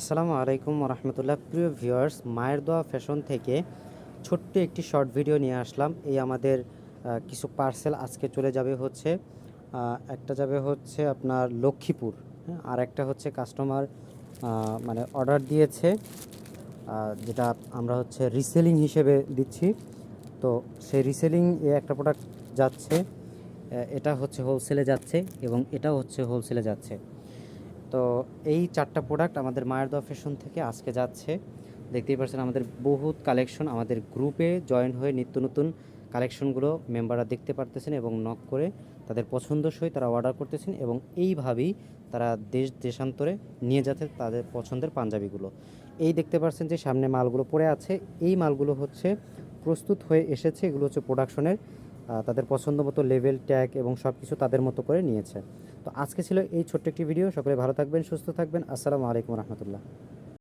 আসসালামু আলাইকুম রহমতুল্লাহ। প্রিয় ভিউয়ার্স, মায়ের দোয়া ফ্যাশন থেকে ছোট্ট একটি শর্ট ভিডিও নিয়ে আসলাম। এই আমাদের কিছু পার্সেল আজকে চলে যাবে হচ্ছে একটা যাবে হচ্ছে আপনার লক্ষ্মীপুর, হ্যাঁ, আর একটা হচ্ছে কাস্টমার মানে অর্ডার দিয়েছে, যেটা আমরা হচ্ছে রিসেলিং হিসেবে দিচ্ছি। তো সেই রিসেলিং একটা প্রোডাক্ট যাচ্ছে, এটা হচ্ছে হোলসেলে যাচ্ছে এবং এটাও হচ্ছে হোলসেলে যাচ্ছে। তো এই 4টা প্রোডাক্ট আমাদের মায়ের দোয়া ফ্যাশন থেকে আজকে যাচ্ছে। দেখতেই পাচ্ছেন আমাদের বহুত কালেকশন, আমাদের গ্রুপে জয়েন হয়ে নিত্য নতুন কালেকশনগুলো মেম্বাররা দেখতে পারতেছেন এবং নক করে তাদের পছন্দসই তারা অর্ডার করতেছেন এবং এইভাবেই তারা দেশ দেশান্তরে নিয়ে যাচ্ছে তাদের পছন্দের পাঞ্জাবিগুলো। এই দেখতে পাচ্ছেন যে সামনে মালগুলো পড়ে আছে, এই মালগুলো হচ্ছে প্রস্তুত হয়ে এসেছে। এগুলো হচ্ছে প্রোডাকশনের, তাদের পছন্দ মতো লেভেল ট্যাগ এবং সব কিছু তাদের মতো করে নিয়েছে। তো আজকে ছিল এই ছোট্ট একটি ভিডিও। সকলে ভালো থাকবেন, সুস্থ থাকবেন। আসসালামু আলাইকুম রহমতুল্লাহ।